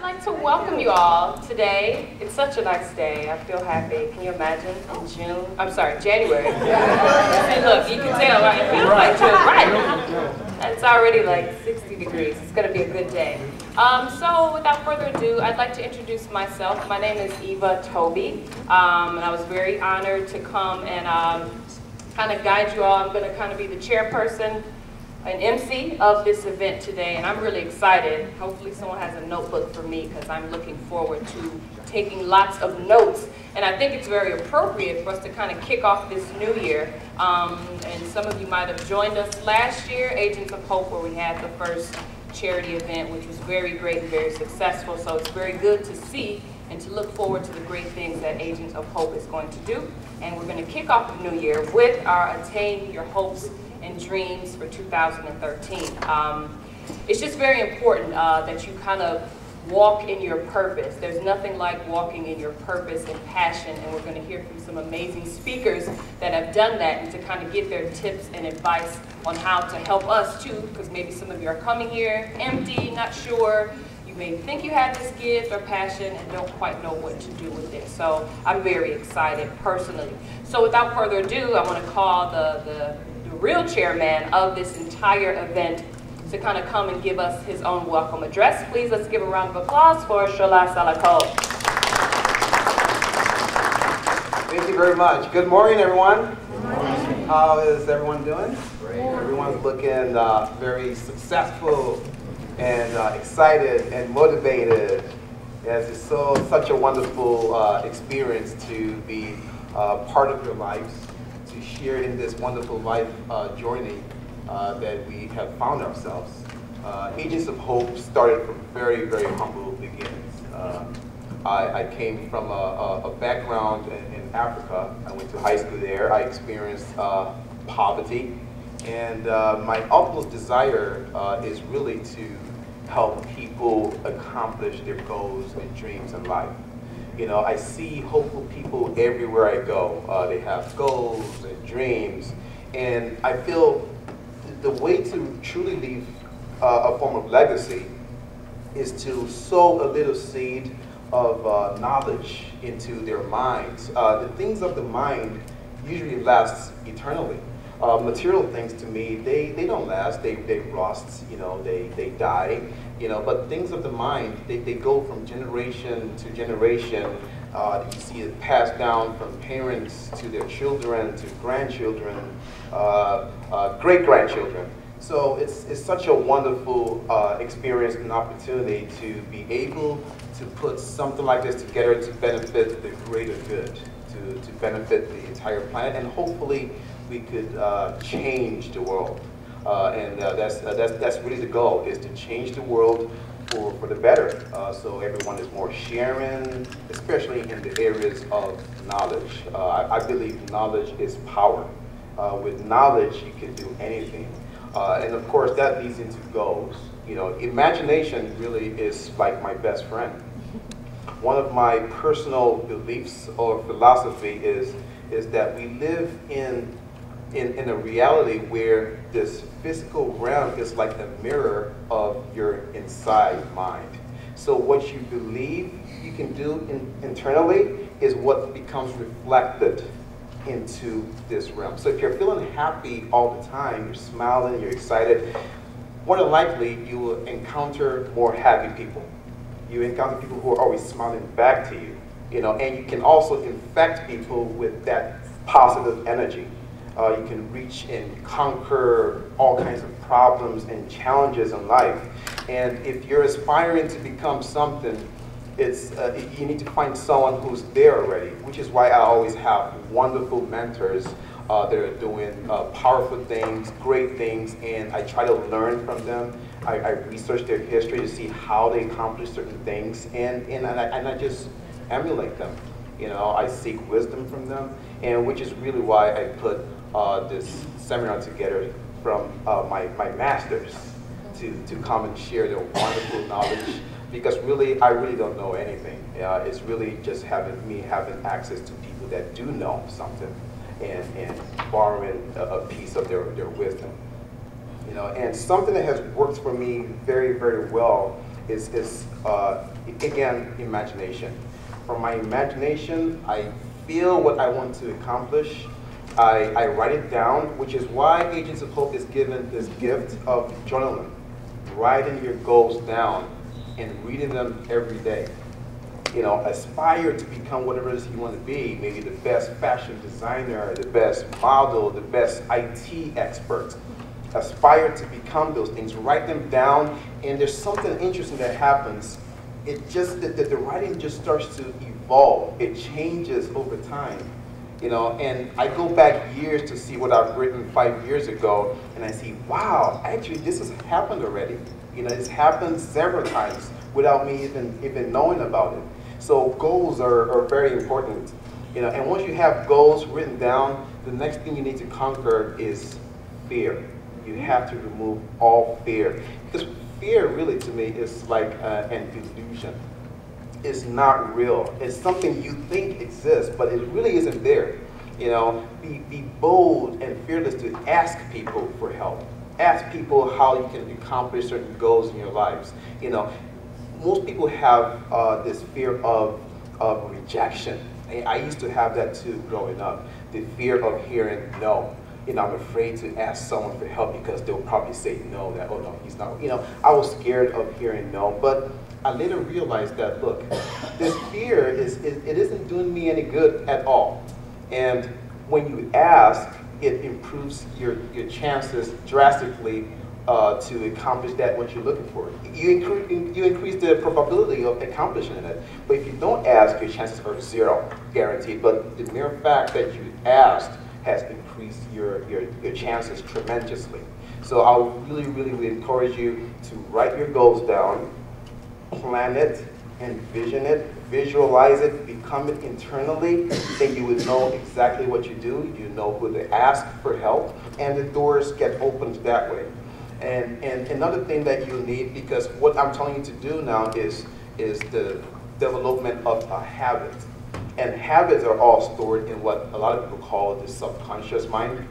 like to welcome you all today. It's such a nice day. I feel happy. Can you imagine? In June? I'm sorry, January. See, look, you can tell, right? It feels like June, right? It's already like 60 degrees. It's going to be a good day. So without further ado, I'd like to introduce myself. My name is Eva Toby, and I was very honored to come and kind of guide you all. I'm going to kind of be the chairperson, an MC of this event today, and I'm really excited. Hopefully someone has a notebook for me because I'm looking forward to taking lots of notes. And I think it's very appropriate for us to kind of kick off this new year. And some of you might have joined us last year, Agents of Hope, where we had the first charity event, which was very great and very successful. So it's very good to see and to look forward to the great things that Agents of Hope is going to do. And we're going to kick off the new year with our Attain Your Hopes and Dreams for 2013. It's just very important that you kind of walk in your purpose. There's nothing like walking in your purpose and passion, and we're going to hear from some amazing speakers that have done that and to kind of get their tips and advice on how to help us too, because maybe some of you are coming here empty, not sure. You may think you have this gift or passion and don't quite know what to do with it. So I'm very excited personally. So without further ado, I want to call the real chairman of this entire event to kind of come and give us his own welcome address. Please, let's give a round of applause for Shola Salako. Thank you very much. Good morning, everyone. Good morning. How is everyone doing? Great. Everyone's looking very successful and excited and motivated. Yes, it's such a wonderful experience to be part of your lives, to share in this wonderful life journey that we have found ourselves. Agents of Hope started from very, very humble beginnings. I came from a background in Africa. I went to high school there. I experienced poverty. And my utmost desire is really to help people accomplish their goals and dreams in life. You know, I see hopeful people everywhere I go. They have goals and dreams, and I feel the way to truly leave a form of legacy is to sow a little seed of knowledge into their minds. The things of the mind usually last eternally. Material things to me, they don't last, they rust, you know, they die, you know, but things of the mind, they go from generation to generation. You see it passed down from parents to their children, to grandchildren, great-grandchildren. So it's such a wonderful experience and opportunity to be able to put something like this together to benefit the greater good, to benefit the entire planet, and hopefully we could change the world. And that's really the goal, is to change the world for the better. So everyone is more sharing, especially in the areas of knowledge. I believe knowledge is power. With knowledge, you can do anything. And of course, that leads into goals. You know, imagination really is like my best friend. One of my personal beliefs or philosophy is that we live in a reality where this physical realm is like a mirror of your inside mind. So what you believe you can do internally is what becomes reflected into this realm. So if you're feeling happy all the time, you're smiling, you're excited, more than likely you will encounter more happy people. You encounter people who are always smiling back to you, you know, and you can also infect people with that positive energy. You can reach and conquer all kinds of problems and challenges in life. And if you're aspiring to become something, you need to find someone who's there already, which is why I always have wonderful mentors that are doing powerful things, great things, and I try to learn from them. I research their history to see how they accomplish certain things, and I just emulate them. You know, I seek wisdom from them, and which is really why I put this seminar together from my masters to come and share their wonderful knowledge, because really, I really don't know anything. It's really just having access to people that do know something and borrowing a piece of their wisdom. You know, and something that has worked for me very, very well again, imagination. From my imagination, I feel what I want to accomplish. I write it down, which is why Agents of Hope is given this gift of journaling. Writing your goals down and reading them every day. You know, aspire to become whatever it is you want to be. Maybe the best fashion designer, the best model, the best IT expert. Aspire to become those things. Write them down, and there's something interesting that happens. It just, the writing just starts to evolve. It changes over time. You know, and I go back years to see what I've written 5 years ago, and I see, wow, actually this has happened already. You know, it's happened several times without me even knowing about it. So goals are very important. You know, and once you have goals written down, the next thing you need to conquer is fear. You have to remove all fear. Because fear really to me is like an illusion. It's not real. It's something you think exists, but it really isn't there. You know, be bold and fearless to ask people for help. Ask people how you can accomplish certain goals in your lives. You know, most people have this fear of rejection. I used to have that too growing up. The fear of hearing no. You know, I'm afraid to ask someone for help because they'll probably say no, that, oh no, he's not. You know, I was scared of hearing no, but I later realized that, look, this fear it isn't doing me any good at all. And when you ask, it improves your chances drastically to accomplish that what you're looking for. You increase the probability of accomplishing it. But if you don't ask, your chances are zero, guaranteed. But the mere fact that you asked has increased your chances tremendously. So I would really encourage you to write your goals down, plan it, envision it, visualize it, become it internally, then you would know exactly what you do, you know who to ask for help, and the doors get opened that way. And another thing that you need, because what I'm telling you to do now is the development of a habit. And habits are all stored in what a lot of people call the subconscious mind,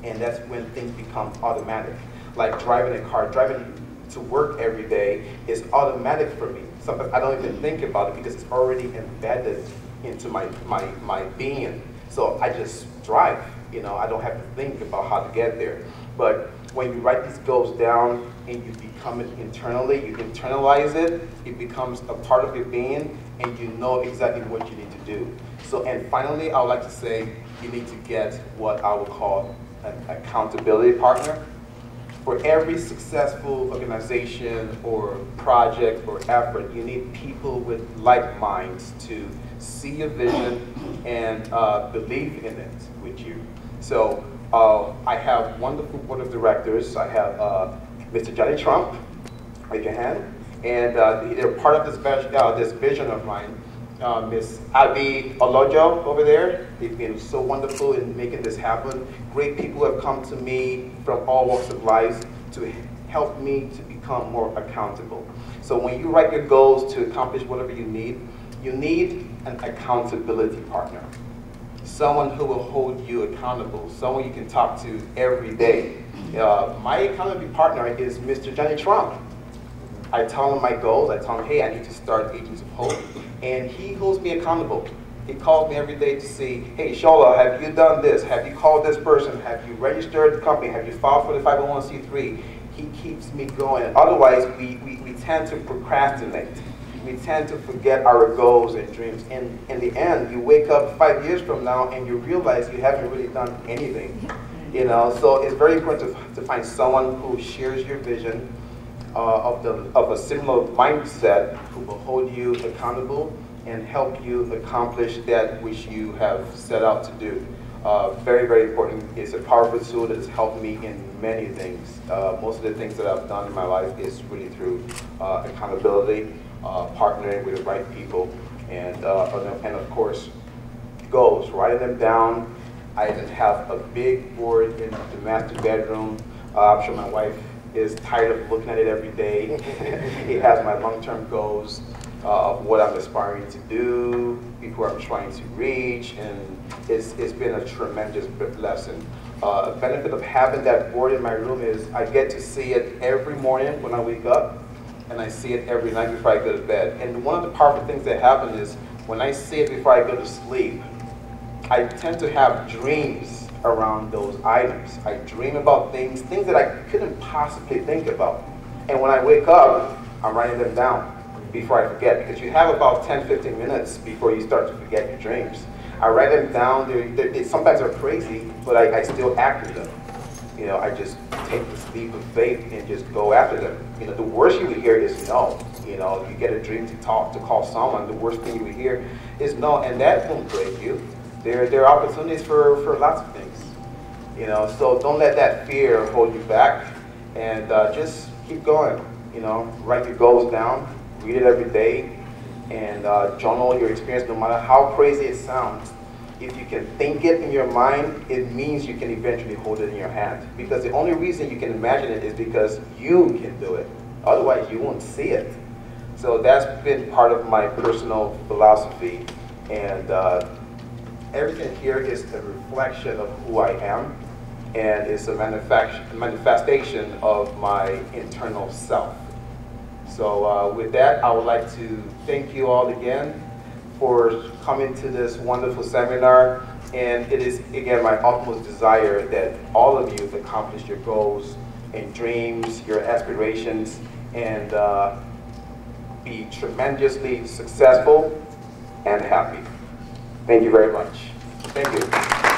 and that's when things become automatic. Like driving a car, driving to work every day is automatic for me. Sometimes I don't even think about it because it's already embedded into my being. So I just drive, you know, I don't have to think about how to get there. But when you write these goals down and you become it internally, you internalize it, it becomes a part of your being, and you know exactly what you need to do. So, and finally, I would like to say you need to get what I would call an accountability partner. For every successful organization or project or effort, you need people with like minds to see your vision and believe in it with you. So I have wonderful board of directors. I have Mr. Johnnie Trummp, raise your hand, and they're part of this vision of mine. Ms. Eva Toby over there, they've been so wonderful in making this happen. Great people have come to me from all walks of life to help me to become more accountable. So when you write your goals to accomplish whatever you need an accountability partner. Someone who will hold you accountable, someone you can talk to every day. My accountability partner is Mr. Johnnie Trummp. I tell him my goals, I tell him, hey, I need to start Agents of Hope, and he holds me accountable. He calls me every day to see, hey, Shola, have you done this? Have you called this person? Have you registered the company? Have you filed for the 501c3? He keeps me going. Otherwise, we tend to procrastinate. We tend to forget our goals and dreams. And in the end, you wake up 5 years from now and you realize you haven't really done anything. You know, so it's very important to find someone who shares your vision, of a similar mindset, who will hold you accountable and help you accomplish that which you have set out to do. Very, very important. It's a powerful tool that has helped me in many things. Most of the things that I've done in my life is really through accountability, partnering with the right people, and of course, goals, writing them down. I even have a big board in the master bedroom. I'm sure my wife is tired of looking at it every day. It has my long-term goals of what I'm aspiring to do, people I'm trying to reach, and it's been a tremendous lesson. A benefit of having that board in my room is I get to see it every morning when I wake up, and I say it every night before I go to bed. And one of the powerful things that happen is when I say it before I go to sleep, I tend to have dreams around those items. I dream about things that I couldn't possibly think about. And when I wake up, I'm writing them down before I forget, because you have about 10-15 minutes before you start to forget your dreams. I write them down. Sometimes they're crazy, but I still act them. You know, I just take this leap of faith and just go after them. You know, the worst you would hear is no. You know, you get a dream to call someone, the worst thing you would hear is no, and that won't break you. There are opportunities for lots of things. You know, so don't let that fear hold you back, and just keep going. You know, write your goals down, read it every day, and journal your experience, no matter how crazy it sounds. If you can think it in your mind, it means you can eventually hold it in your hand. Because the only reason you can imagine it is because you can do it. Otherwise, you won't see it. So that's been part of my personal philosophy. And everything here is a reflection of who I am, and it's a manifestation of my internal self. So with that, I would like to thank you all again for coming to this wonderful seminar, and it is again my utmost desire that all of you accomplish your goals and dreams, your aspirations, and be tremendously successful and happy. Thank you very much. Thank you.